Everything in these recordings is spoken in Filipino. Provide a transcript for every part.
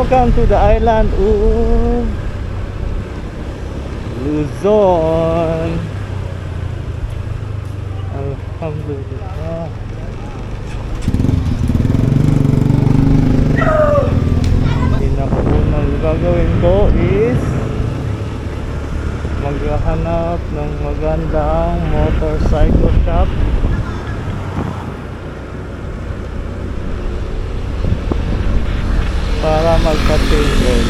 welcome to the island of Luzon. Alhamdulillah. Pinakaunang gagawin ko is maghahanap ng magandang motorcycle shop para magpa-change oil.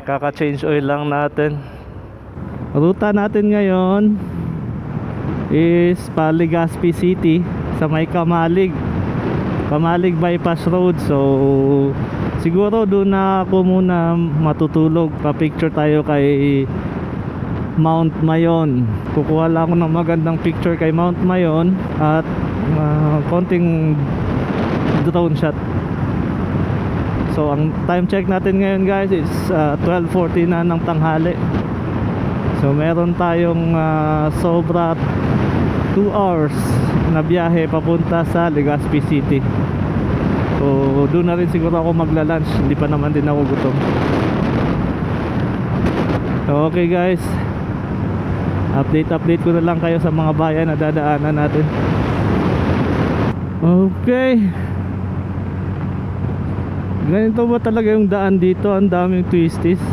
Kaka-change oil lang natin. Ruta natin ngayon is Legazpi City sa may Kamalig Bypass Road. So siguro doon na ako muna matutulog. Pa-picture tayo kay Mount Mayon. Kukuha lang ako ng magandang picture kay Mount Mayon at konting drone shot. So ang time check natin ngayon guys is 12:40 na ng tanghali. So meron tayong sobra 2 hours na biyahe papunta sa Legazpi City. So doon na rin siguro ako magla-lunch. Hindi pa naman din ako gutom. So okay guys, update ko na lang kayo sa mga bayan na dadaanan natin. Okay, ganito ba talaga yung daan dito? Ang daming twisties.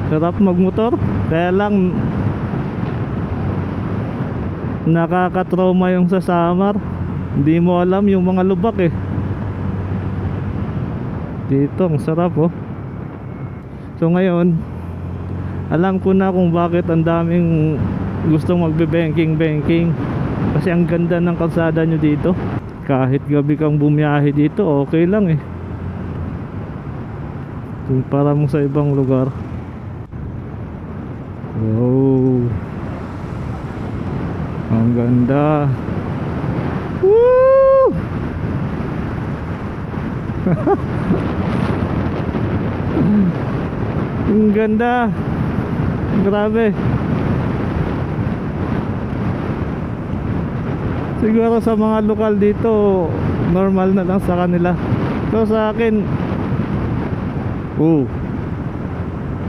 Sarap magmotor. Kaya lang nakakatrauma yung sa Samar. Hindi mo alam yung mga lubak eh. Dito ang sarap oh. So ngayon alam ko na kung bakit ang daming gustong magbe-banking. Kasi ang ganda ng kalsada nyo dito. Kahit gabi kang bumiyahe dito, okay lang eh. Para mo sa ibang lugar. Wow, ang ganda. Woo! Ang ganda. Grabe. Siguro sa mga lokal dito normal na lang sa kanila. So sa akin,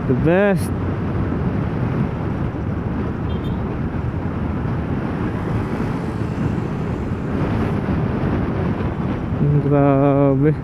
the best. Grabe.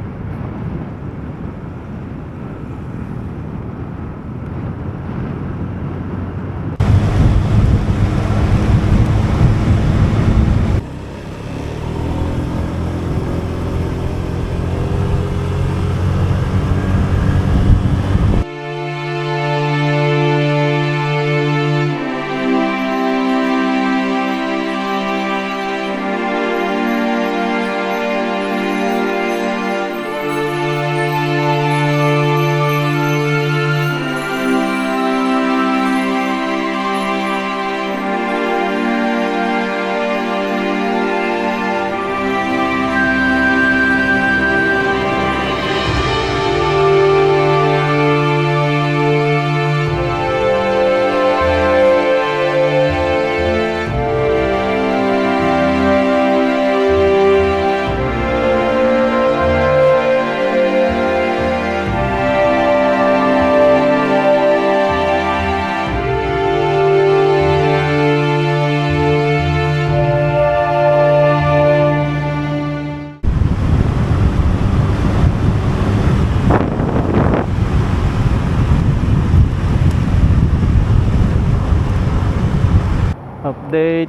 Update.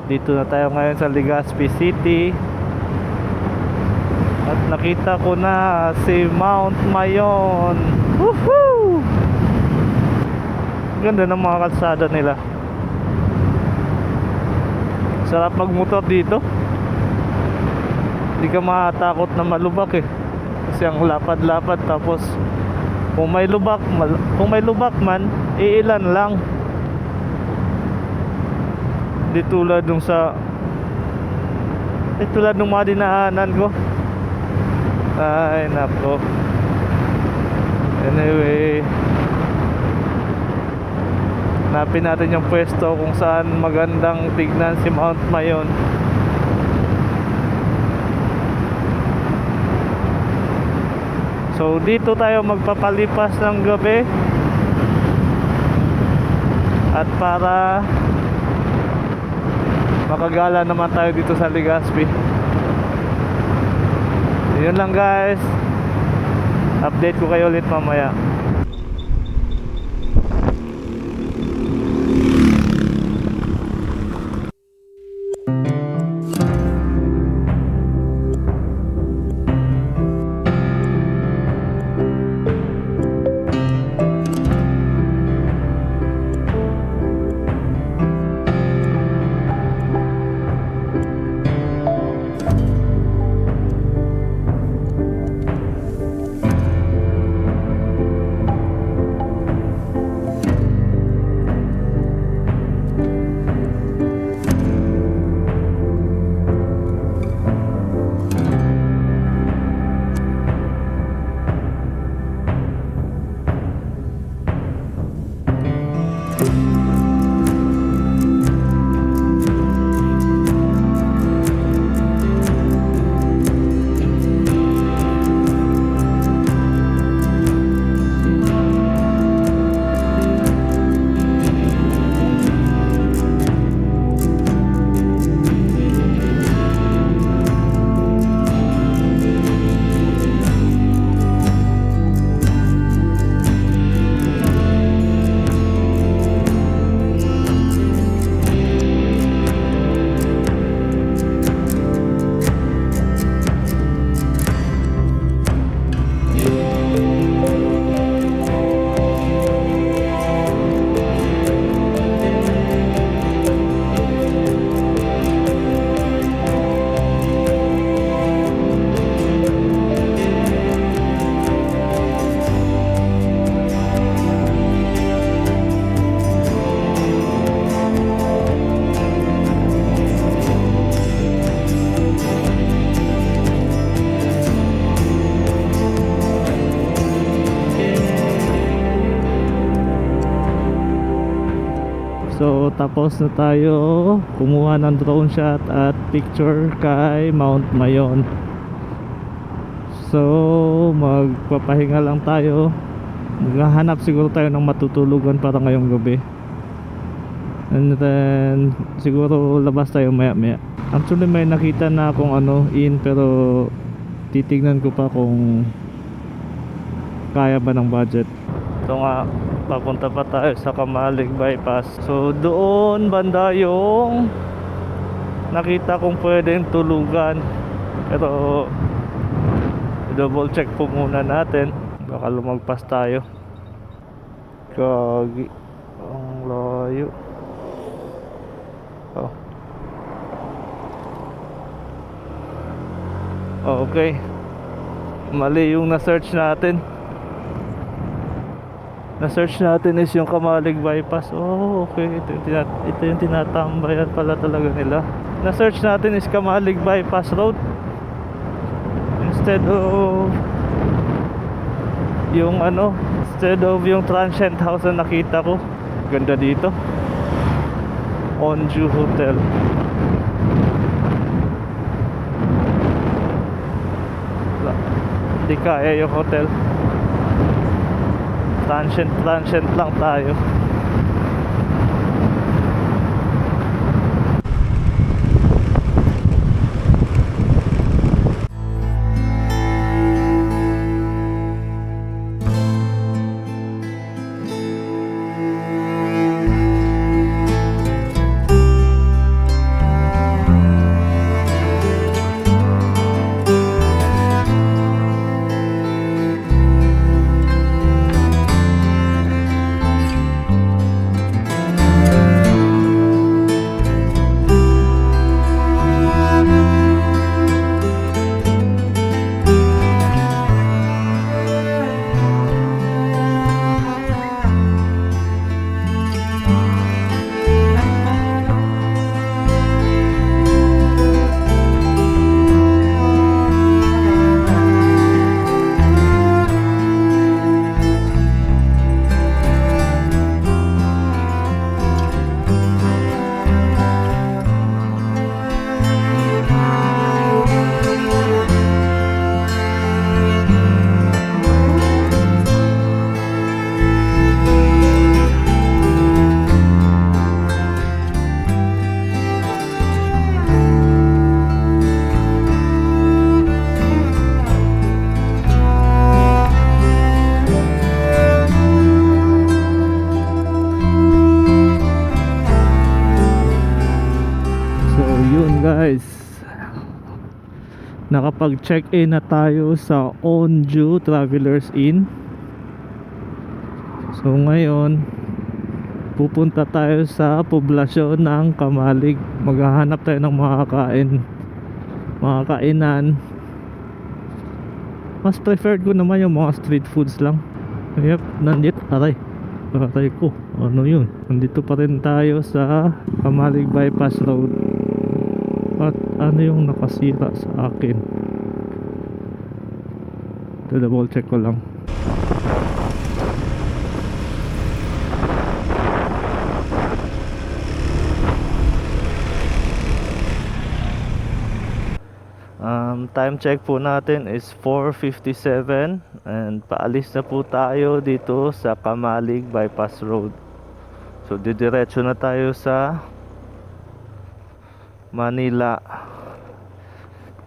Dito na tayo ngayon sa Legazpi City. At nakita ko na si Mount Mayon. Woohoo! Ganda ng mga kalsada nila. Sarap magmotor dito. Hindi ka matakot na malubak eh. Kasi ang lapad-lapad. Tapos kung may lubak man, iilan lang. Di tulad nung tulad nung mga dinaanan ko. Ay nako. Anyway, hanapin natin yung pwesto kung saan magandang tignan si Mount Mayon. So dito tayo magpapalipas ng gabi. At para makagala naman tayo dito sa Legazpi. Yun lang guys. Update ko kayo ulit mamaya. So tapos na tayo kumuha ng drone shot at picture kay Mount Mayon. So magpapahinga lang tayo. Maghahanap siguro tayo ng matutulugan para ngayong gabi. And then siguro labas tayo maya maya. Actually may nakita na akong in, pero titignan ko pa kung kaya ba ng budget. Ito nga, papunta pa tayo sa Kamalig Bypass. So doon banda yung nakita kong pwedeng tulugan, pero double check po muna natin, baka lumagpas tayo. Gagi, ang layo. Okay, mali yung na-search natin. Na-search natin is yung Kamalig Bypass. Oh, okay. Ito yung tinatambayan pala talaga nila. Na-search natin is Kamalig Bypass Road instead of yung transient house na nakita ko. Ganda dito, Onju Hotel. Hindi kaya yung hotel. Transient lang tayo. nakapag-check-in na tayo sa Onju Travelers Inn. So ngayon pupunta tayo sa poblasyon ng Kamalig. Maghahanap tayo ng mga kainan. Mas preferred ko naman yung mga street foods lang. Yep, nandito. Aray ko, ano yun? Nandito pa rin tayo sa Kamalig Bypass Road. At ano yung nakasira sa akin? Double check ko lang. Time check po natin is 4:57 and paalis na po tayo dito sa Kamalig Bypass Road. So didiretso na tayo sa Manila.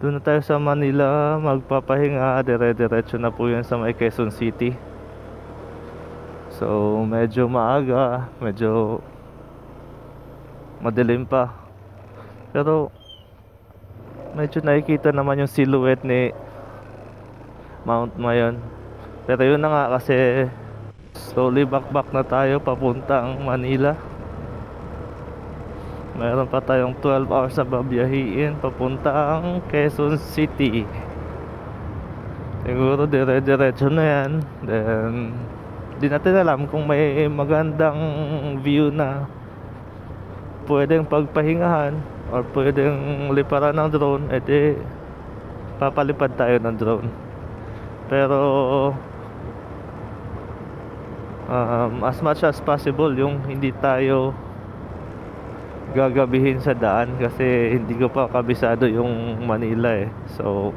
Doon na tayo sa Manila magpapahinga. Dire-diretso na po yan sa may Quezon City. So medyo maaga, medyo madilim pa, pero medyo nakikita naman yung silhouette ni Mount Mayon. Pero yun na nga, kasi slowly back na tayo papuntang Manila. Meron pa tayong 12 hours na babiyahiin papuntang Quezon City. Siguro dire-diretso na yan. Then di natin alam kung may magandang view na pwedeng pagpahingahan or pwedeng liparan ng drone, edi papalipad tayo ng drone. Pero as much as possible yung hindi tayo gagabihin sa daan, kasi hindi ko pa kabisado yung Manila eh. So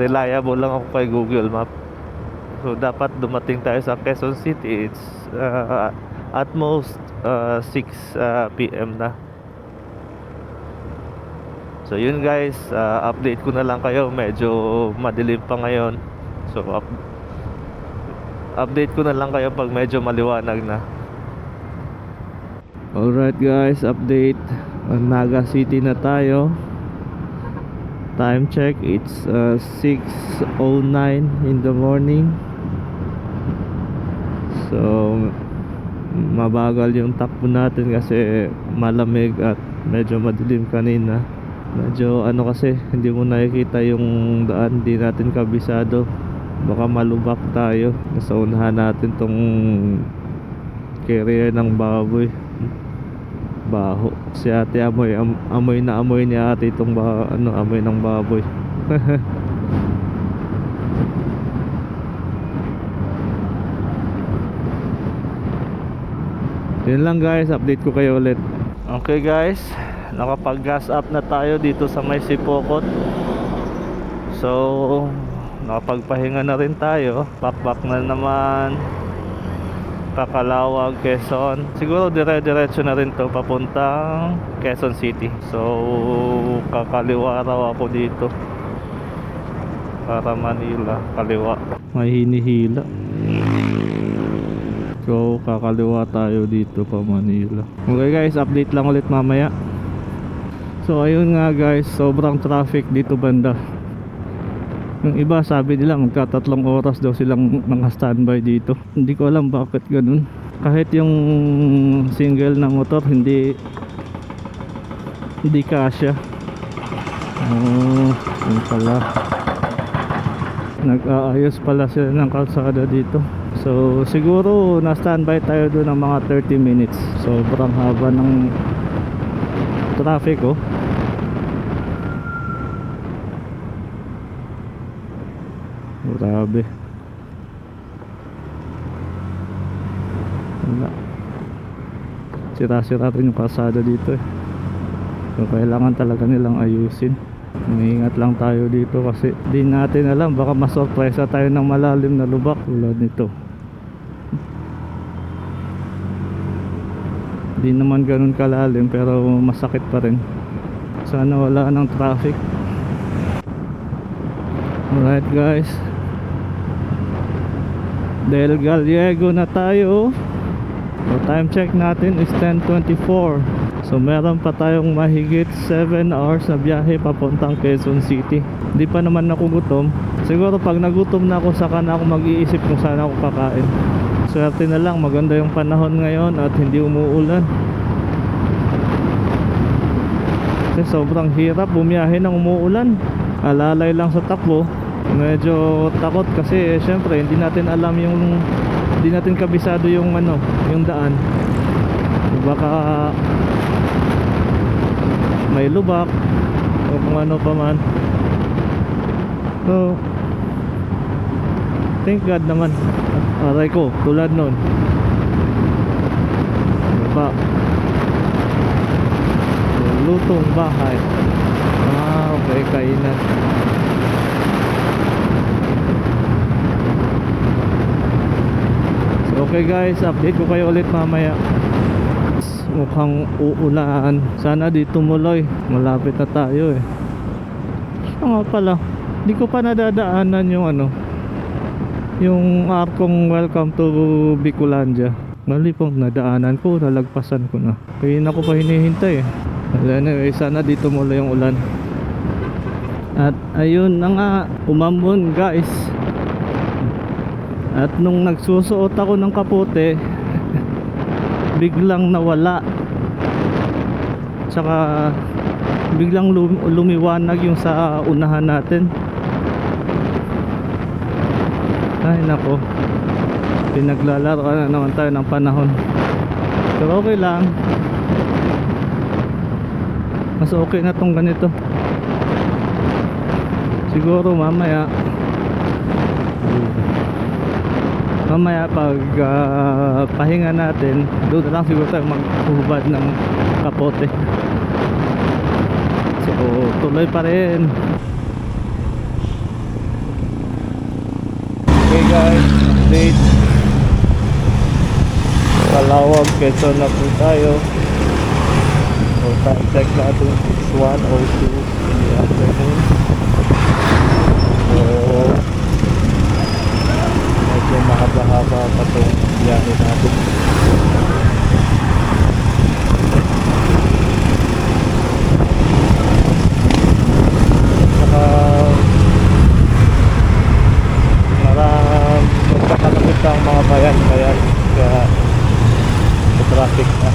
reliable lang ako kay Google Map. So dapat dumating tayo sa Quezon City, it's at most 6 PM na. So yun guys, update ko na lang kayo. Medyo madilim pa ngayon. So update ko na lang kayo pag medyo maliwanag na. Alright guys, update. Naga City na tayo. Time check, it's 6:09 in the morning. So mabagal yung takbo natin kasi malamig at medyo madilim kanina. Medyo kasi hindi mo nakikita yung daan, hindi natin kabisado. Baka malubak tayo. Nasa unahan natin tong carrier ng baboy. Baho. Si ate amoy na amoy ni ate itong amoy ng baboy. Yun lang guys, update ko kayo ulit. Okay guys, nakapag-gas up na tayo dito sa may Sipokot. So nakapagpahinga na rin tayo. Back na naman Kakalawag, Quezon. Siguro dire-diretso na rin to papuntang Quezon City. So kakaliwa raw ako dito para Manila. Kaliwa, may hinihila. So kakaliwa tayo dito pa Manila. Okay guys, update lang ulit mamaya. So ayun nga guys, sobrang traffic dito banda. Yung iba sabi nila magka3 oras daw silang naka-standby dito. Hindi ko alam bakit ganun. Kahit yung single na motor hindi kasya. Yun pala. Nag-aayos pala sila ng kalsada dito. So siguro na standby tayo doon ng mga 30 minutes. Sobrang haba ng traffic oh. Grabe. Wala. Sira-sira rin yung kalsada dito eh. So kailangan talaga nilang ayusin. Ingat lang tayo dito kasi di natin alam, baka masurpresa tayo ng malalim na lubak tulad nito. Di naman ganun kalalim pero masakit pa rin. Sana wala ng traffic. Alright guys, Del Gallego na tayo. So time check natin is 10:24. So meron pa tayong mahigit 7 hours na biyahe papuntang Quezon City. Di pa naman ako gutom. Siguro pag nagutom na ako, saka na ako mag-iisip kung saan ako kakain. Swerte na lang, maganda yung panahon ngayon at hindi umuulan. Kasi sobrang hirap bumiyahe ng umuulan. Alalay lang sa takbo. Medyo takot kasi syempre hindi natin alam yung, hindi natin kabisado yung ano, yung daan. Baka may lubak o kung ano pa man. So thank God naman, aray ko tulad nun, diba, lutong bahay. Okay, kainan. So okay guys, update ko kayo ulit mamaya. Mukhang uulan. Sana di tumuloy. Malapit na tayo eh. Siya nga pala, di ko pa nadadaanan yung ano, yung arkong welcome to Bicolandia. Mali pong nadaanan ko, nalagpasan ko na. Kaya na ko pa hinihintay eh. Anyway, sana di tumuloy yung ulan. At ayun na nga, umambon guys. At nung nagsusuot ako ng kapote, biglang nawala. Tsaka biglang lumiwanag yung sa unahan natin. Ay nako, pinaglalaro na naman tayo ng panahon. Pero okay lang, mas okay na tong ganito. Siguro mamaya pag pahinga natin, doon na lang siguro tayo maghubad ng kapote. So tuloy pa rin. Okay guys, update. Kalawag, Quezon na po tayo. So time check natin, 6:01:02 in the afternoon. So medyo mahaba-haba pa itong biyahe natin. Saka magkakalapit ang mga bayan-bayan, kaya sa traffic na.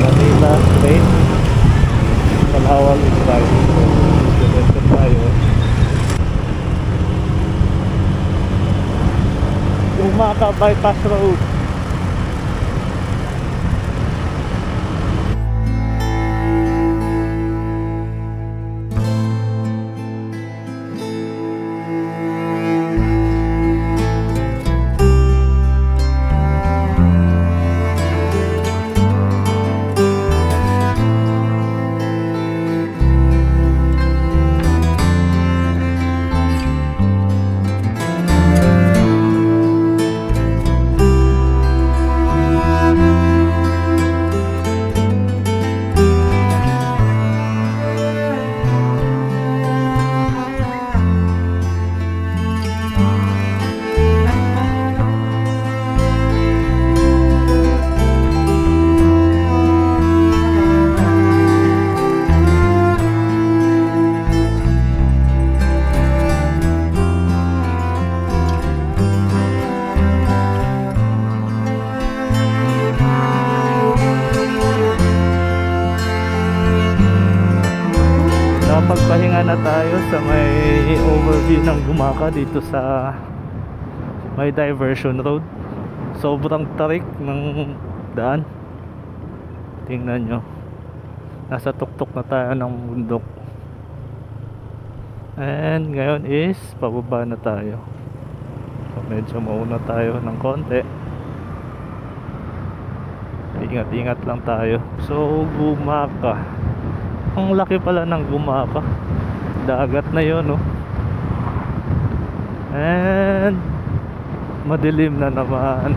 Manila, Spain, Malawag is right. So dito tayo. Umaka bypass road. Nakapagpahinga na tayo sa may overview ng Gumaka dito sa may diversion road. Sobrang tarik ng daan. Tingnan nyo, nasa tuktok na tayo ng bundok. And ngayon is pababa na tayo. So medyo mauna tayo ng konti. Ingat-ingat lang tayo. So Gumaka, ang laki pala ng Gumaka. Dagat na yun, no? And madilim na naman.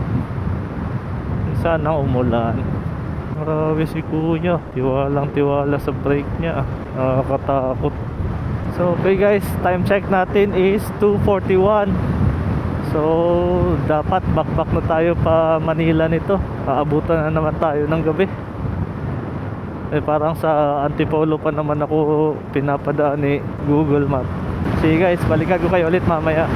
Sana umulan. Grabe si kuya, tiwalang tiwala sa brake niya. Nakakatakot. So okay guys, time check natin is 2:41. So dapat back na tayo pa Manila nito. Aabutan na naman tayo ng gabi. Eh parang sa Antipolo pa naman ako pinapadaan ni Google Map. Sige guys, balikan ko kayo ulit mamaya.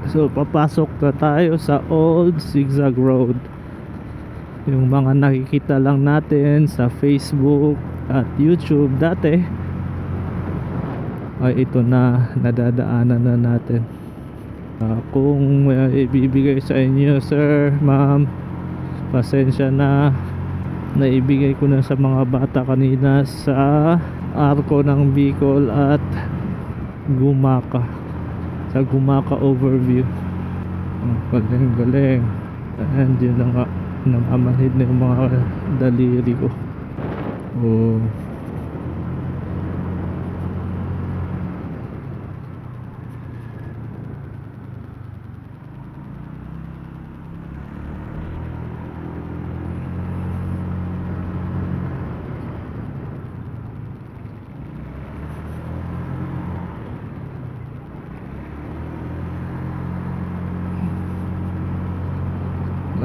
So papasok na tayo sa Old Zigzag Road. Yung mga nakikita lang natin sa Facebook at YouTube dati ay ito na, nadadaanan na natin. Kung may ibibigay sa inyo sir, ma'am, pasensya na, naibigay ko na sa mga bata kanina sa Arco ng Bicol at Gumaka, sa Gumaka overview. Galing galing. And yun na nga, namamanhid na yung mga daliri ko. Oh.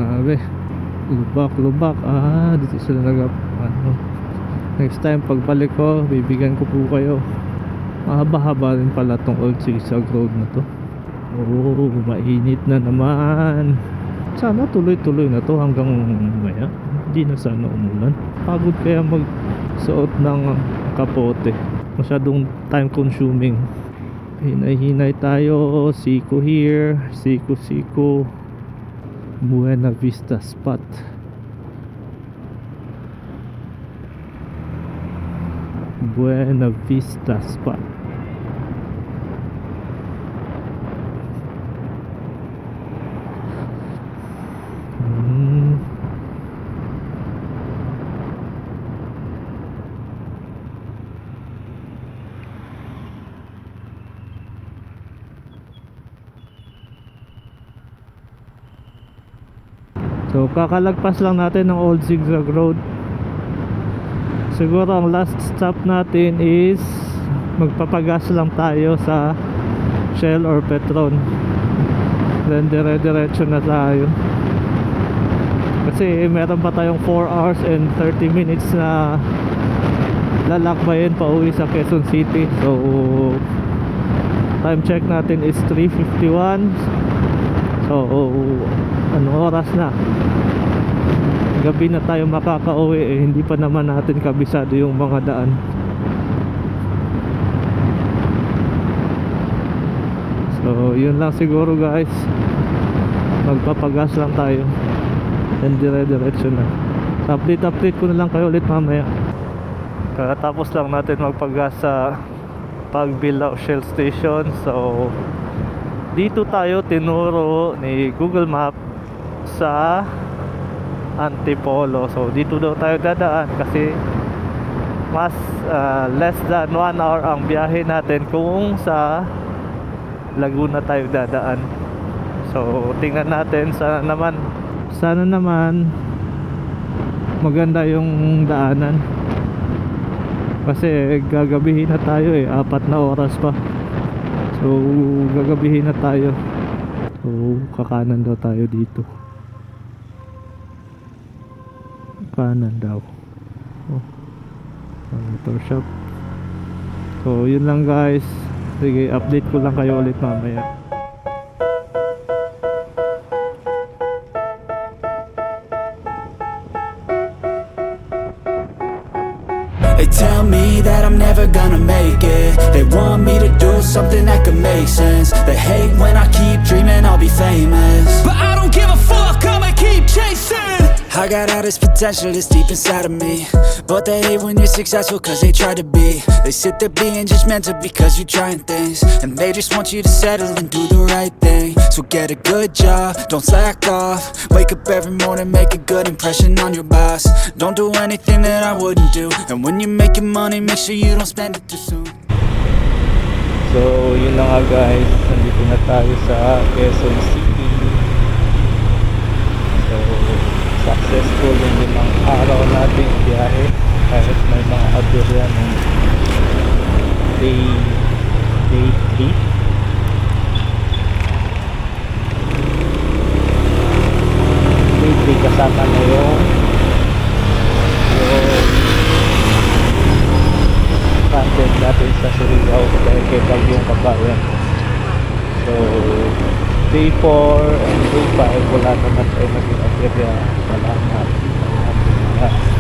Grabe, lubak. Dito sila next time pagbalik ko, bibigyan ko po kayo. Mahaba-haba rin pala tong Old Zigzag Road na to. Oh, mainit na naman. Sana tuloy-tuloy na to hanggang maya. Hindi na sana umulan. Pagod kaya magsuot ng kapote, masyadong time consuming. Hinay-hinay tayo. Siko here, Siko Buena Vista spot. Buena Vista spot. So kakalagpas lang natin ng Old Zigzag Road. Siguro ang last stop natin is magpapagas lang tayo sa Shell or Petron. Then dire-diretso na tayo. Kasi meron pa tayong 4 hours and 30 minutes na lalakbayin pa uwi sa Quezon City. So time check natin is 3:51. So anong oras na? Gabi na tayo makakauwi eh, hindi pa naman natin kabisado yung mga daan. So yun lang siguro guys, magpapagas lang tayo and dire-diretso na. So, update ko na lang kayo ulit mamaya. Katapos lang natin magpagas sa Pagbilao Shell Station. So dito tayo tinuro ni Google Map sa Antipolo. So dito daw tayo dadaan kasi mas less than 1 hour ang biyahe natin kung sa Laguna tayo dadaan. So tingnan natin, sana naman maganda yung daanan kasi gagabihin na tayo eh, 4 na oras pa. So gagabihin na tayo. So kakanan daw tayo dito. Kanan daw. Motor shop. So yun lang guys. Sige, update ko lang kayo ulit mamaya. They tell me that I'm never gonna make it. They want me to do something that could make sense. They hate when I keep dreaming I'll be famous, but I don't give a fuck, I'ma keep chasing. I got all this potential that's deep inside of me, but they hate when you're successful cause they try to be. They sit there being judgmental because you're trying things, and they just want you to settle and do the right thing. So get a good job, don't slack off. Wake up every morning, make a good impression on your boss. Don't do anything that I wouldn't do, and when you're making money, make sure you don't spend it too soon. So yun na nga guys, nandito na tayo sa Quezon City. So successful yung 5 araw nating biyahe kahit may mga aberya ng day 3. Day 3 kasama na yung update natin sa Surigao dahil kay Bagyong Kabayan. So day 4 and day 5 wala naman tayo naging aberya. Salamat. Alhamdulillah.